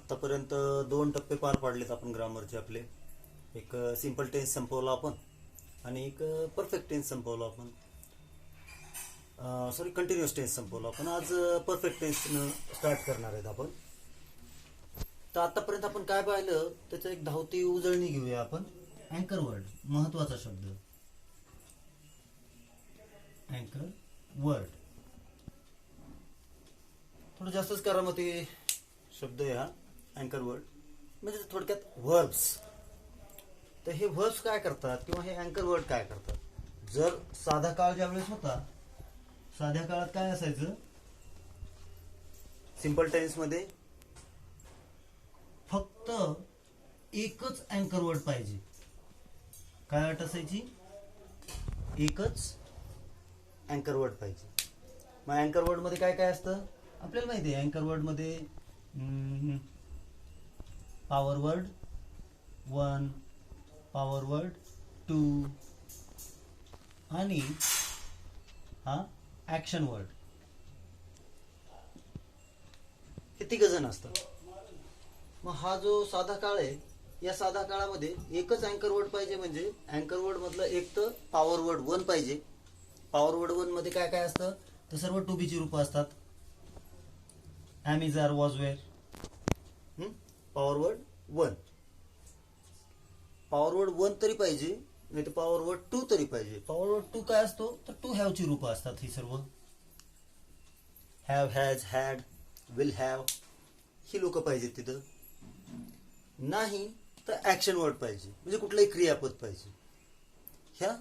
आतापर्यंत दोन टप्पे पार पाडलेत आपण ग्रामरचे आपले. एक सिंपल टेन्स संपवला आपण आणि एक परफेक्ट टेन्स संपवला आपण. सॉरी, कंटिन्युअस टेन्स संपवला आपण. आज परफेक्ट टेन्सनं स्टार्ट करणार आहेत आपण. तर आतापर्यंत आपण काय पाहिलं त्याचं एक धावती उजळणी घेऊया आपण. अँकर वर्ड, महत्वाचा शब्द. अँकर वर्ड थोडं जास्तच करामती शब्द आहे हा अँकर वर्ड. म्हणजे थोडक्यात व्हर्ब्स. तर हे व्हर्ब्स काय करतात किंवा हे अँकर वर्ड काय करतात. जर साधा काळ ज्यावेळेस होता, साध्या काळात काय असायचं, सिंपल टेन्स मध्ये फक्त एकच अँकर वर्ड पाहिजे. काय अट असायची, एकच अँकर वर्ड पाहिजे. मग अँकर वर्ड मध्ये काय काय असतं आपल्याला माहिती आहे. अँकर वर्ड मध्ये पॉवर वर्ड 1, पॉवर वर्ड 2 आणि हा ऍक्शन वर्ड, हे तिघ जण असतात. मग हा जो साधा काळ आहे, या साधा काळामध्ये एकच अँकर वर्ड पाहिजे. म्हणजे अँकर वर्ड मधलं एक तर पॉवर वर्ड 1 पाहिजे. पॉवर वर्ड 1 मध्ये काय काय असतं तर सर्व टू बी ची रूप असतात. Am, is, are, was, were. Power word 1, power word 1 तरी पाहिजे, नाही तर पॉवर वर्ड 2 तरी पाहिजे. पॉवर वर्ड 2 काय असतो तर टू हॅव ची रूप असतात. ही सर्व have, has, had, will have ही लोक पाहिजेत तिथं. नाही तर ऍक्शन वर्ड पाहिजे, म्हणजे कुठलंही क्रियापद पाहिजे. ह्या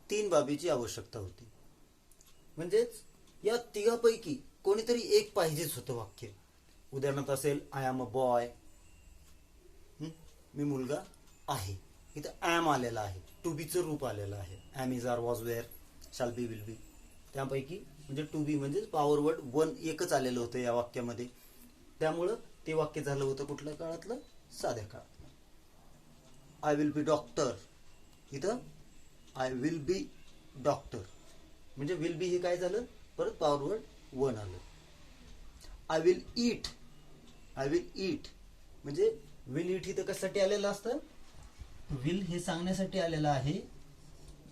3 बाबीची आवश्यकता होती. म्हणजेच या तिघापैकी कोणीतरी एक पाहिजेच होतं वाक्य. उदाहरणार्थ असेल आय एम अ बॉय, मी मुलगा आहे. इथं ॲम आलेला आहे, टू बीचं रूप आलेलं आहे. Am, is, are, was, were, shall be, will be. त्यापैकी म्हणजे टू बी म्हणजे पॉवर वर्ड 1 एकच आलेलं होतं या वाक्यामध्ये. त्यामुळं ते वाक्य झालं होतं कुठल्या काळातलं, साध्या काळातलं. आय विल बी डॉक्टर, इथं आय विल बी डॉक्टर म्हणजे विल बी हे काय झालं, परत पॉवर वर्ड 1 आलं. I will eat, I will eat म्हणजे विल ईट इथं कशासाठी आलेलं असतं, विल हे सांगण्यासाठी आलेलं आहे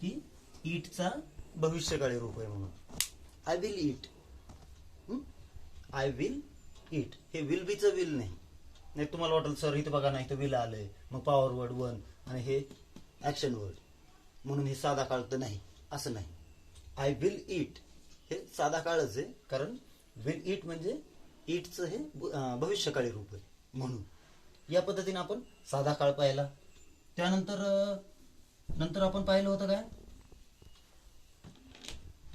की ईटचा भविष्यकाळी रूप आहे म्हणून. I will eat, I will eat हे विल बीचं विल नाही. नाही तुम्हाला वाटेल सर इथं बघा नाही तर विल आलंय, मग पॉवर वर्ड 1 आणि हे ऍक्शन वर्ड म्हणून हे साधा काळ तर नाही, असं नाही. आय विल ईट हे साधा काळच आहे, कारण विल ईट म्हणजे ईटचं हे भविष्यकाळी रूप आहे म्हणून. या पद्धतीने आपण साधा काळ पाहिला. त्यानंतर आपण पाहिलं होतं काय,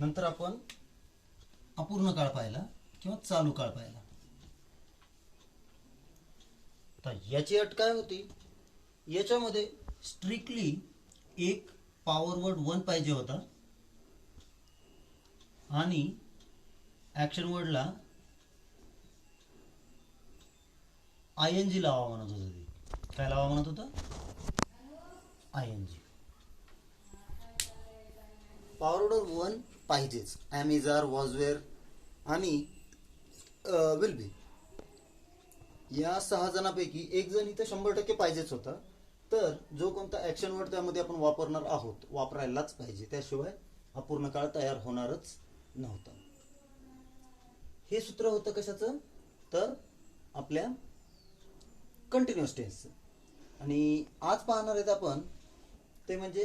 नंतर आपण अपूर्ण काळ पाहिला किंवा चालू काळ पाहिला. तर याची अट काय होती, याच्यामध्ये स्ट्रिक्टली एक पॉवर वर्ड 1 पाहिजे होता आणि ऍक्शन वर्डला आयएनजी लावा म्हणत होतं. ते काय लावा म्हणत होतं, आयएनजी. पॉवर वर्ड 1 पाहिजेच. Am, is, are, was, were आणि विल बी या 6 जणांपैकी एक जण इथं 100% पाहिजेच होता. तर जो कोणता ऍक्शन वर्ड त्यामध्ये आपण वापरणार आहोत वापरायलाच पाहिजे, त्याशिवाय अपूर्ण काळ तयार होणारच नव्हता. हे सूत्र होतं कशाचं तर आपल्या कंटिन्युअस टेन्सचं. आणि आज पाहणार आहेत आपण ते म्हणजे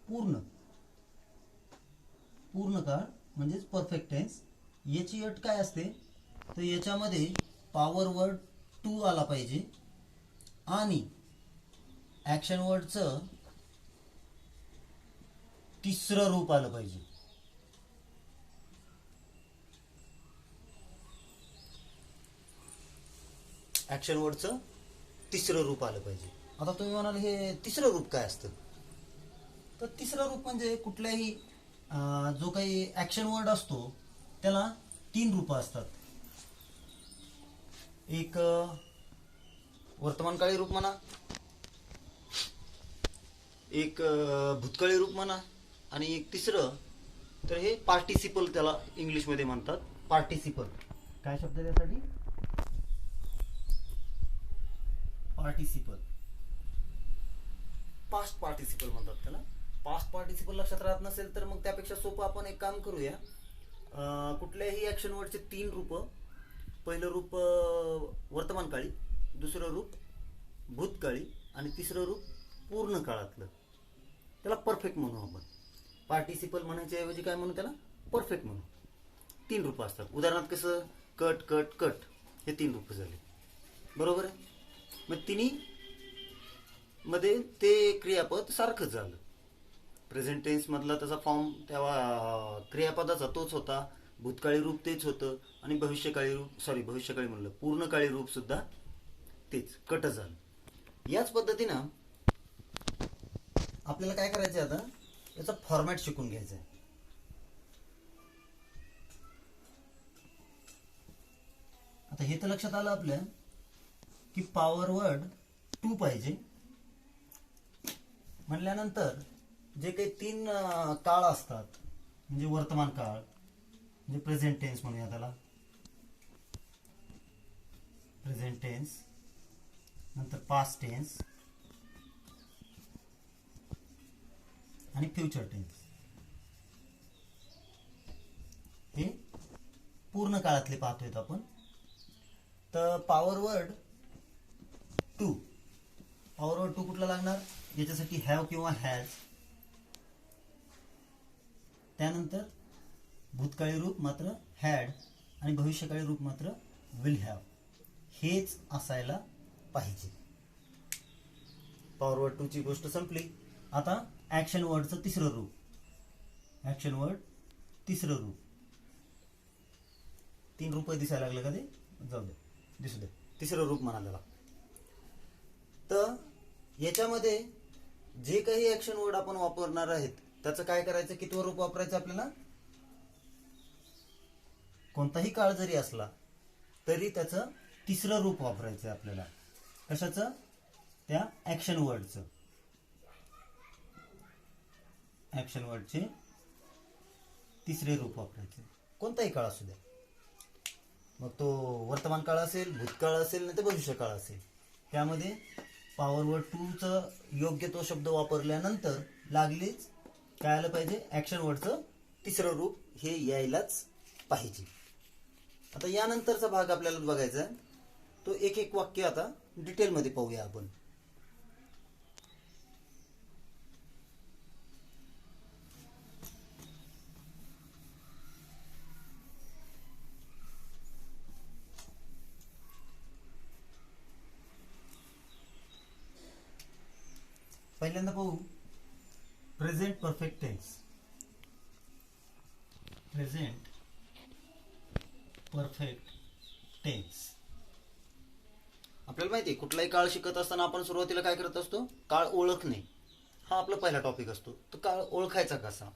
पूर्ण काळ म्हणजेच परफेक्ट टेन्स. याची अट काय असते तर याच्यामध्ये पॉवर वर्ड 2 आला पाहिजे आणि ऍक्शन वर्डचं 3रं रूप आलं पाहिजे. ऍक्शन वर्डचं 3रं रूप आलं पाहिजे. आता तुम्ही म्हणाल हे 3रं रूप काय असतं, तर 3रं रूप म्हणजे कुठल्याही जो काही ऍक्शन वर्ड असतो त्याला 3 रूप असतात. एक वर्तमानकाळी रूप म्हणा, एक भूतकाळी रूप म्हणा आणि एक 3रं तर हे पार्टिसिपल त्याला इंग्लिशमध्ये म्हणतात, पार्टिसिपल. काय शब्द आहे त्यासाठी? पार्टिसिपल, पास्ट पार्टिसिपल म्हणतात त्याला. पास्ट पार्टिसिपल लक्षात राहत नसेल तर मग त्यापेक्षा सोपं आपण एक काम करूया. कुठल्याही ऍक्शन वर्डचे 3 रूप. पहिलं रूप वर्तमान काळी, दुसरं रूप भूतकाळी आणि तिसरं रूप पूर्ण काळातलं. त्याला परफेक्ट म्हणू आपण. पार्टिसिपल म्हणायच्या ऐवजी काय म्हणू त्याला? परफेक्ट म्हणू. 3 रूप असतात. उदाहरणार्थ कसं कट कट कट हे 3 रूप झाले. बरोबर आहे. मग तिन्ही मध्ये ते क्रियापद सारखंच झालं. प्रेझेंट टेन्स मधला तसा फॉर्म तेव्हा क्रियापदाचा तोच होता, भूतकाळी रूप तेच होतं आणि भविष्यकाळी म्हणलं पूर्णकाळी रूप सुद्धा तेच कट झालं. याच पद्धतीनं आपल्याला काय करायचं आता, याचा फॉर्मॅट शिकून घ्यायचा आहे. आता हे तर लक्षात आलं आपल्या की पॉवर वर्ड 2 पाहिजे म्हणल्यानंतर जे काही 3 काळ असतात, म्हणजे वर्तमान काळ म्हणजे प्रेझेंट टेन्स म्हणूया त्याला, प्रेझेंट टेन्स, नंतर पास्ट टेन्स आणि फ्युचर टेन्स. हे पूर्ण काळातले पाहतोय आपण. तर पॉवर वर्ड 2 कुठला लागणार? याच्यासाठी हॅव किंवा हॅज. त्यानंतर भूतकाळी रूप मात्र हॅड आणि भविष्यकाळी रूप मात्र विल हॅव. हेच असायला पाहिजे. पॉवर वर्ड 2 ची गोष्ट संपली. आता ऍक्शन वर्डचं तिसरं रूप. ऍक्शन वर्ड तिसरं रूप. 3 रूप दिसायला लागलं का? ते जाऊ दे, दिसू दे. तिसरं रूप म्हणाला. तर याच्यामध्ये जे काही ऍक्शन वर्ड आपण वापरणार आहेत त्याचं काय करायचं? कितवं रूप वापरायचं आपल्याला? कोणताही काळ जरी असला तरी त्याचं तिसरं रूप वापरायचं आपल्याला. कशाचं? त्या ऍक्शन वर्डचं. ऍक्शन वर्डचे तिसरे रूप वापरायचे. कोणताही काळ असू द्या, मग तो वर्तमान काळ असेल, भूतकाळ असेल, नाही तर भविष्य काळ असेल. त्यामध्ये पॉवर वर्ड 2 चं योग्य तो शब्द वापरल्यानंतर लागलीच काय आलं पाहिजे? ऍक्शन वर्डचं तिसरं रूप हे यायलाच पाहिजे. आता यानंतरचा भाग आपल्याला बघायचा आहे. तो एक एक वाक्य आता डिटेलमध्ये पाहूया आपण. पहिल्यांदा पाहू present perfect tense. Present perfect tense. आपल्याला माहिती आहे कुठलाही काळ शिकत असताना आपण सुरुवातीला काय करत असतो? काळ ओळखणे हा आपला पहिला टॉपिक असतो. तो काळ ओळखायचा कसा?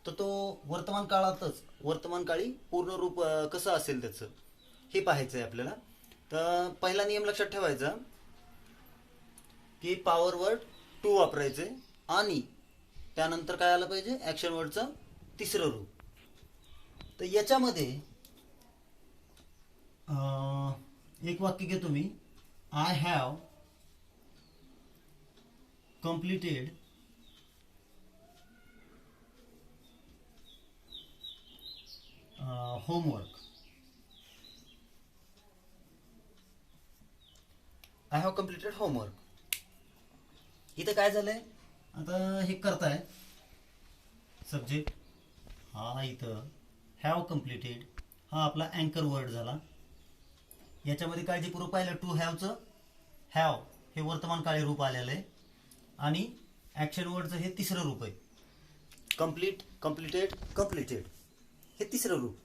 तर तो वर्तमान काळातच, वर्तमान काळी पूर्ण रूप कसं असेल त्याचं हे पाहायचं आहे आपल्याला. तर पहिला नियम लक्षात ठेवायचा की पॉवर वर्ड 2 वापरायचे आणि त्यानंतर काय आलं पाहिजे? ऍक्शन वर्डचं तिसरं रूप. तर याच्यामध्ये एक वाक्य घेतो मी. I have completed homework. I have completed homework. इथं काय झालंय? आता हे करताय सब्जेक्ट हा, इथं हॅव कम्प्लिटेड हा आपला अँकर वर्ड झाला. याच्यामध्ये काळजीपूर्वक पाहिलं टू हॅवचं हॅव हे वर्तमान काळी रूप आलेलं आहे आणि ऍक्शन वर्डचं हे तिसरं रूप आहे. कंप्लीट, कम्प्लिटेड, कम्प्लिटेड हे तिसरं रूप.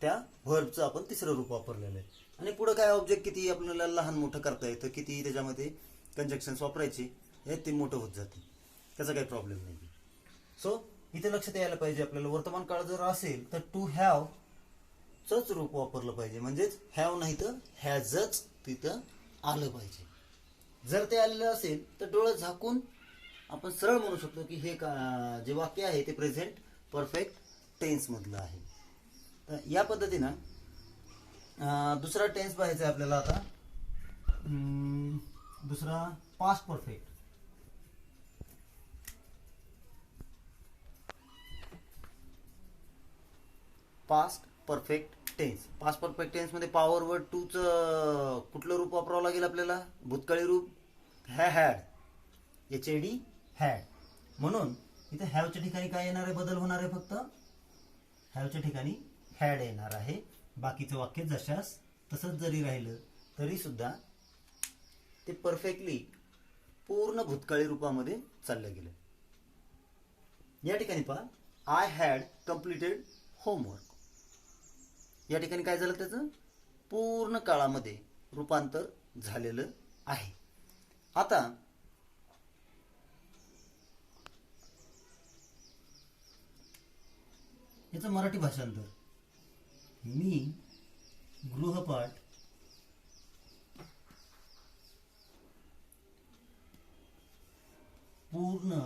त्या व्हर्बचं आपण तिसरं रूप वापरलेलं आहे. आणि पुढे काय ऑब्जेक्ट किती आपल्याला लहान मोठं करता येतं, किती त्याच्यामध्ये कंजक्शन्स वापरायचे हे ते मोठं होत जाते. त्याचा काही प्रॉब्लेम नाही. सो इथे लक्षात यायला पाहिजे आपल्याला वर्तमान काळ जर असेल तर टू हॅव चंच रूप वापरलं पाहिजे. म्हणजेच हॅव नाही तर हॅजच तिथं आलं पाहिजे. जर ते आलेलं असेल तर डोळं झाकून आपण सरळ म्हणू शकतो की हे जे वाक्य आहे ते प्रेझेंट परफेक्ट टेन्स मधलं आहे. तर या पद्धतीनं दुसरा टेन्स पाहायचा आहे आपल्याला आता. दुसरा past perfect. Past perfect tense. Past perfect tense मध्ये पॉवर वर्ड टू चं कुठलं रूप वापरावं लागेल आपल्याला? भूतकाळी रूप हॅड. HAD had. म्हणून इथे हॅवच्या ठिकाणी काय येणार आहे? बदल होणार आहे. फक्त हॅवच्या ठिकाणी हॅड येणार आहे. बाकीचं वाक्य जशास तसंच जरी राहिलं तरी सुद्धा ते परफेक्टली पूर्ण भूतकाळी रूपामध्ये चाललं गेलं. या ठिकाणी पहा, आय हॅड कम्प्लिटेड होमवर्क. या ठिकाणी काय झालं? त्याचं पूर्ण काळामध्ये रूपांतर झालेलं आहे. आता याचं मराठी भाषांतर. मी गृहपाठ पूर्ण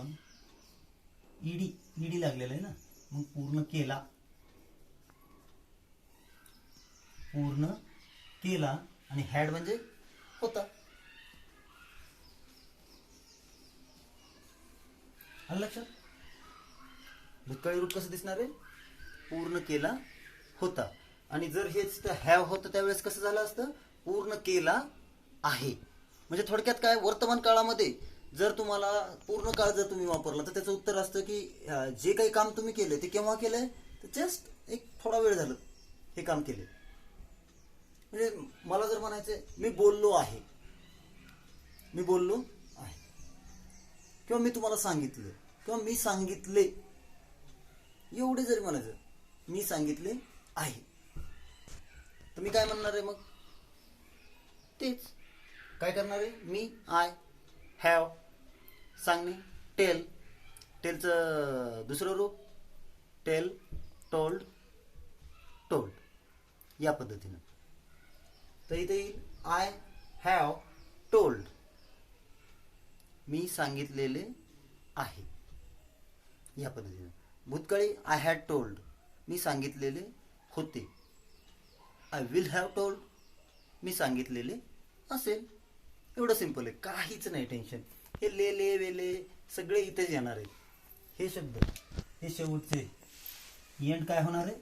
ईडी लागलेला आहे ना, मग पूर्ण केला. पूर्ण केला आणि हॅड म्हणजे होता. आलं लक्षात? भूतकाळी रूप कसं दिसणार आहे? पूर्ण केला होता. आणि जर हेच हॅव होतं त्यावेळेस कसं झालं असतं? पूर्ण केला आहे. म्हणजे थोडक्यात काय, वर्तमान काळामध्ये जर तुम्हाला पूर्ण काळ जर तुम्ही वापरला तर त्याचं उत्तर असतं की जे काही काम तुम्ही केले ते केव्हा केलंय? तर जस्ट एक थोडा वेळ झालं हे काम केले. म्हणजे मला जर म्हणायचंय मी बोललो आहे, मी बोललो आहे, किंवा मी तुम्हाला सांगितलं, किंवा मी सांगितले, एवढे जरी म्हणायचं मी सांगितले आहे, तर मी काय म्हणणार आहे? मग तेच काय करणार आहे? मी आय हॅव सांगणे, टेल, टेलचं दुसरं रूप टेल, टोल्ड, टोल्ड, या पद्धतीनं. तर इथे येईल आय हॅव टोल्ड, मी सांगितलेले आहे, या पद्धतीनं. भूतकाळी आय हॅड टोल्ड, मी सांगितलेले होते. आय विल हॅव टोल्ड, मी सांगितलेले असेल. एवढं सिंपल आहे, काहीच नाही टेन्शन. हे ले वेले सगळे इथेच येणार आहे. हे शब्द हे शेवटचे एंड काय होणार आहे?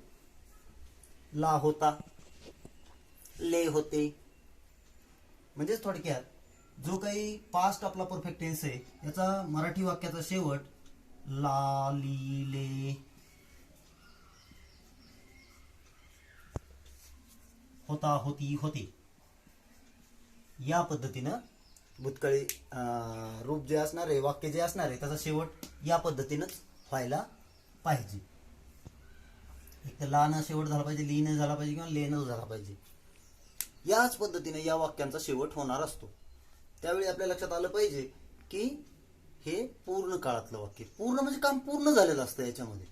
ला होता, ले होते. म्हणजे थोडक्यात जो काही पास्ट आपला परफेक्ट टेन्स आहे याचा मराठी वाक्याचा शेवट ला, ली, ले, होता, होती, होते, या पद्धतीनं भूतकाळी रूप जे असणार आहे, वाक्य जे असणार आहे त्याचा शेवट या पद्धतीनंच व्हायला पाहिजे. एक तर ला न शेवट झाला पाहिजे, ली न झाला पाहिजे, किंवा ले न झाला पाहिजे. याच पद्धतीने या वाक्यांचा शेवट होणार असतो. त्यावेळी आपल्या लक्षात आलं पाहिजे की हे पूर्ण काळातलं वाक्य. पूर्ण म्हणजे काम पूर्ण झालेलं असतं. याच्यामध्ये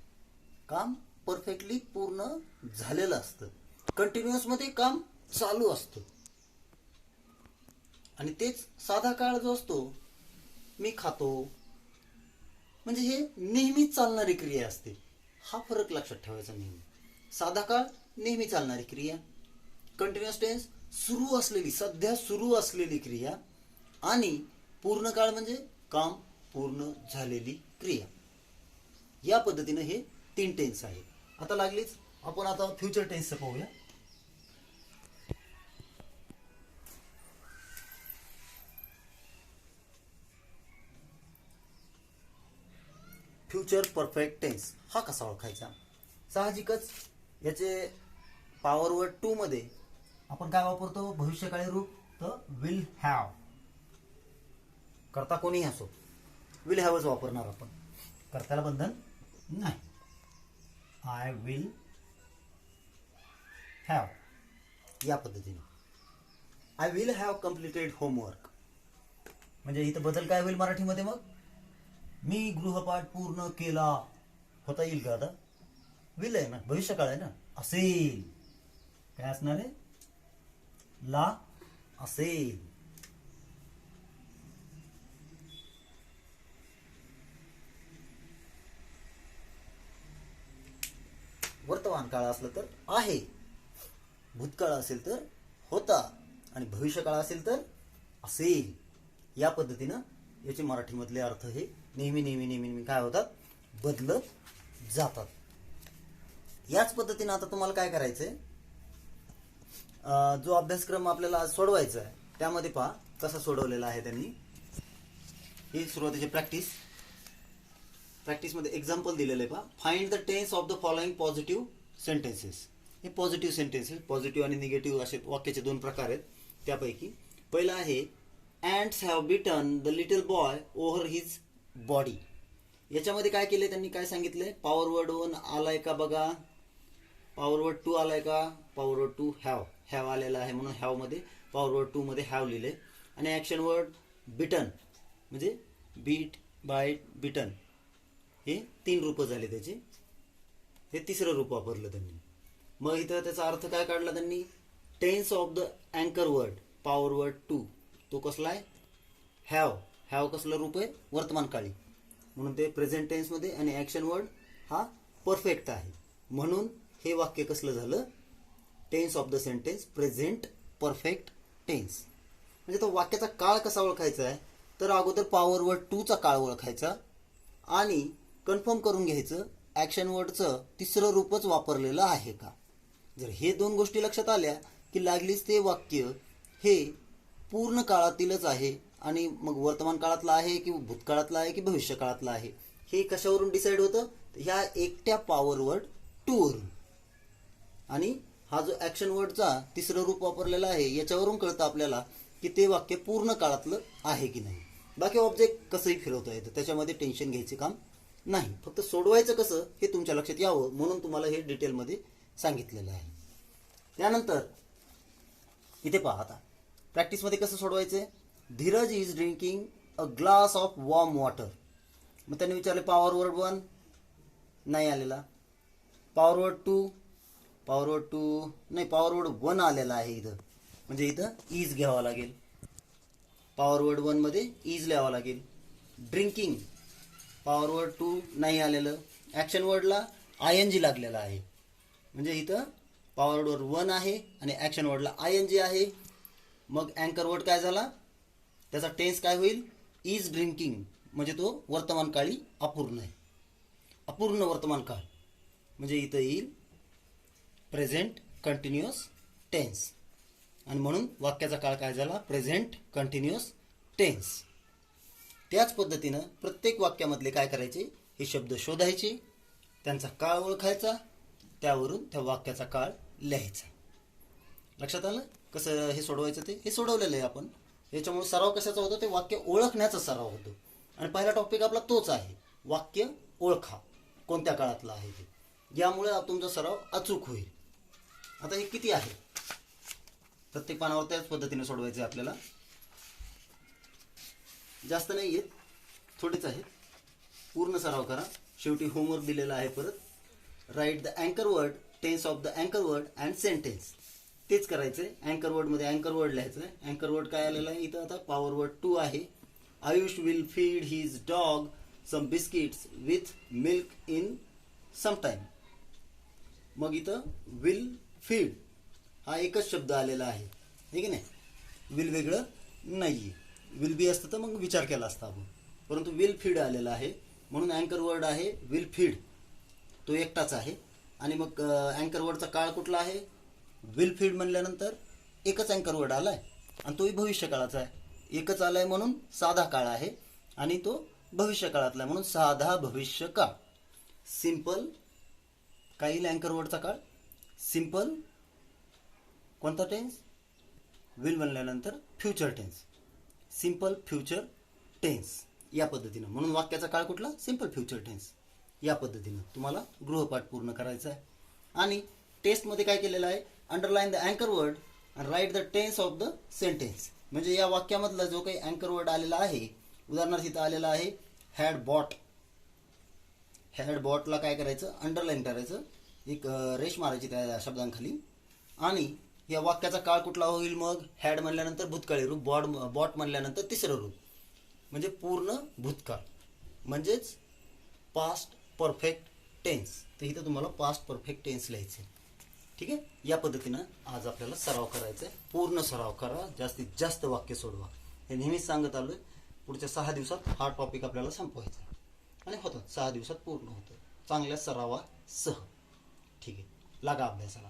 काम परफेक्टली पूर्ण झालेलं असतं. कंटिन्युअस मध्ये काम चालू असतं. आणि तेच साधा काळ जो असतो, मी खातो, म्हणजे हे नेहमीच चालणारी क्रिया असते. हा फरक लक्षात ठेवायचा नेहमी. साधा काळ नेहमी चालणारी क्रिया, कंटिन्युअस टेन्स सुरू असलेली, सध्या सुरू असलेली क्रिया, आणि पूर्ण काळ म्हणजे काम पूर्ण झालेली क्रिया. या पद्धतीनं हे 3 टेन्स आहेत. आता लागलीच आपण आता फ्युचर टेन्सचं पाहूया. फ्युचर परफेक्ट टेन्स हा कसा ओळखायचा? साहजिकच याचे पॉवर वर्ड 2 मध्ये आपण काय वापरतो? भविष्यकाळी रूप. तर विल हॅव. करता कोणीही असो, विल हॅवच वापरणार आपण. कर्त्याला बंधन नाही. आय विल हॅव, या पद्धतीने. I will have completed homework. म्हणजे इथं बदल काय होईल मराठीमध्ये? मग मी गृहपाठ पूर्ण केला होता येईल का? आता विल आहे ना, भविष्यकाळ आहे ना, असेल. काय असणार आहे? ला असेल. वर्तमान काळ असलं तर आहे. भूतकाळ असेल तर होता आणि भविष्यकाळ असेल तर असेल. या पद्धतीनं याचे मराठीमधले अर्थ हे नेहमी नेहमी नेहमी नेहमी काय होतात, बदलत जातात. याच पद्धतीनं आता तुम्हाला काय करायचंय, जो अभ्यासक्रम आपल्याला आज सोडवायचा आहे त्यामध्ये पहा कसा सोडवलेला आहे त्यांनी. ही सुरुवातीची प्रॅक्टिसमध्ये एक्झाम्पल दिलेलं आहे पहा. Find the tense of the following positive sentences. हे पॉझिटिव्ह सेंटेन्सेस, पॉझिटिव्ह आणि निगेटिव्ह असे वाक्याचे दोन प्रकार आहेत. त्यापैकी पहिला आहे ants have bitten the little boy over his body. याच्यामध्ये काय केले त्यांनी, काय सांगितलंय, पॉवर वर्ड 1 आलाय का बघा, पॉवर वर्ड 2 आलाय का, पॉवर वर्ड 2 हॅव आलेला आहे म्हणून हॅव मध्ये पॉवर वर्ड 2 मध्ये हॅव लिहिले. आणि ॲक्शन वर्ड बिटन म्हणजे बीट, बाईट, बिटन हे 3 रूप झाले त्याचे. हे तिसरं रूप वापरलं त्यांनी. मग इथं त्याचा अर्थ काय काढला त्यांनी, टेन्स ऑफ द अँकर वर्ड पॉवर वर्ड 2 तो कसला आहे, हॅव कसलं रूप आहे, वर्तमान काळी म्हणून ते प्रेझेंट टेन्स मध्ये. आणि ॲक्शन वर्ड हा परफेक्ट आहे म्हणून हे वाक्य कसलं झालं, tense of the sentence present perfect tense. म्हणजे तो वाक्याचा काळ कसा ओळखायचा आहे, तर अगोदर पॉवर वर्ड 2 चा काळ ओळखायचा आणि कन्फर्म करून घ्यायचं ॲक्शन वर्डचं तिसरं रूपच वापरलेलं आहे का. जर हे 2 गोष्टी लक्षात आल्या की लागलीच ते वाक्य हे पूर्ण काळातीलच आहे आणि मग वर्तमान काळातलं आहे की भूतकाळातलं आहे की भविष्य काळातलं आहे हे कशावरून डिसाईड होतं, ह्या एकट्या पॉवर वर्ड 2 वरून. आणि हा जो ॲक्शन वर्डचा तिसरं रूप वापरलेला आहे याच्यावरून कळतं आपल्याला की ते वाक्य पूर्ण काळातलं आहे की नाही. बाकी ऑब्जेक्ट कसंही फिरवता येतं, त्याच्यामध्ये टेन्शन घ्यायचे काम नाही, फक्त सोडवायचं कसं हे तुमच्या लक्षात यावं म्हणून तुम्हाला हे डिटेलमध्ये सांगितलेलं आहे. त्यानंतर इथे पहा आता प्रॅक्टिसमध्ये कसं सोडवायचं. Dheeraj is drinking a glass of warm water. मग त्यांनी विचारले पॉवर वर्ड 1 नाही आलेला, पॉवर वर्ड 2 नाही, पॉवर वर्ड 1 आलेला आहे इथं, म्हणजे इथं इज घ्यावा लागेल. पॉवर वर्ड 1 मध्ये इज लिहावा लागेल. ड्रिंकिंग पॉवर वर्ड 2 नाही आलेलं, ॲक्शन वर्डला ING लागलेला आहे म्हणजे इथं पॉवर वर्ड 1 आहे आणि ॲक्शन वर्डला ING आहे. मग अँकर वर्ड काय झाला, त्याचा टेन्स काय होईल, इज ड्रिंकिंग म्हणजे तो वर्तमान काळी अपूर्ण आहे, अपूर्ण वर्तमान काळ म्हणजे इथं येईल प्रेझेंट कंटिन्युअस टेन्स आणि म्हणून वाक्याचा काळ काय झाला, प्रेझेंट कंटिन्युअस टेन्स. त्याच पद्धतीनं प्रत्येक वाक्यामधले काय करायचे, हे शब्द शोधायचे, त्यांचा काळ ओळखायचा, त्यावरून त्या वाक्याचा काळ लिहायचा. लक्षात आलं कसं हे सोडवायचं, ते हे सोडवलेलं आहे आपण. याच्यामुळे सराव कशाचा होतो, ते वाक्य ओळखण्याचा सराव होतो. आणि पहिला टॉपिक आपला तोच आहे, वाक्य ओळखा कोणत्या काळातलं आहे ते. यामुळे तुमचा सराव अचूक होईल. आता हे किती आहे, प्रत्येक पानावर त्याच पद्धतीने सोडवायचे आपल्याला. जास्त नाही आहेत, थोडेच आहेत. पूर्ण सराव करा. शेवटी होमवर्क दिलेला आहे परत. राईट द अँकर वर्ड, टेन्स ऑफ द अँकर वर्ड अँड सेंटेन्स. तेच करायचंय. अँकर वर्डमध्ये अँकर वर्ड लिहायचं आहे. अँकर वर्ड काय आलेला आहे इथं, आता पॉवर वर्ड 2 आहे. Ayush will feed his dog some biscuits with milk in some time. मग इथं विल फीड हा एकच शब्द आलेला आहे, हे की नाही. विल वेगळं नाही आहे. विल बी असतं तर मग विचार केला असता आपण, परंतु विल फीड आलेला आहे म्हणून अँकर वर्ड आहे विल फीड, तो एकटाच आहे. आणि मग अँकर वर्डचा काळ कुठला आहे, विल फीड म्हणल्यानंतर एकच अँकर वर्ड आलाय आणि तोही भविष्य काळाचा आहे. एकच आलाय म्हणून साधा काळ आहे आणि तो भविष्य काळातला आहे म्हणून साधा भविष्य काळ. सिंपल काय येईल अँकर वर्डचा काळ, सिंपल कोणता टेन्स, विल म्हणल्यानंतर future tense, simple future tense या पद्धतीनं. म्हणून वाक्याचा काळ कुठला, सिंपल फ्युचर टेन्स. या पद्धतीनं तुम्हाला गृहपाठ पूर्ण करायचा आहे. आणि टेस्टमध्ये काय केलेलं आहे, अंडरलाईन द अँकर word and write the tense of the sentence. म्हणजे या वाक्यामधला जो काही अँकर वर्ड आलेला आहे, उदाहरणार्थ इथं आलेला आहे हॅड बॉट. हॅड बॉटला काय करायचं, अंडरलाईन करायचं, एक रेष मारायची त्या शब्दांखाली. आणि या वाक्याचा काळ कुठला होईल, मग हॅड म्हणल्यानंतर भूतकाळी रूप, बॉट म्हणल्यानंतर तिसरं रूप म्हणजे पूर्ण भूतकाळ म्हणजेच पास्ट परफेक्ट टेन्स. तर इथं तुम्हाला पास्ट परफेक्ट टेन्स लिहायचं. ठीक आहे, या पद्धतीनं आज आपल्याला सराव करायचा आहे. पूर्ण सराव करा, जास्तीत जास्त वाक्य सोडवा. हे नेहमीच सांगत आलोय. पुढच्या 6 दिवसात हा टॉपिक आपल्याला संपवायचा आहे आणि होतं 6 दिवसात पूर्ण होतं चांगल्या सरावासह. ठीक आहे, लागा अभ्यासाला.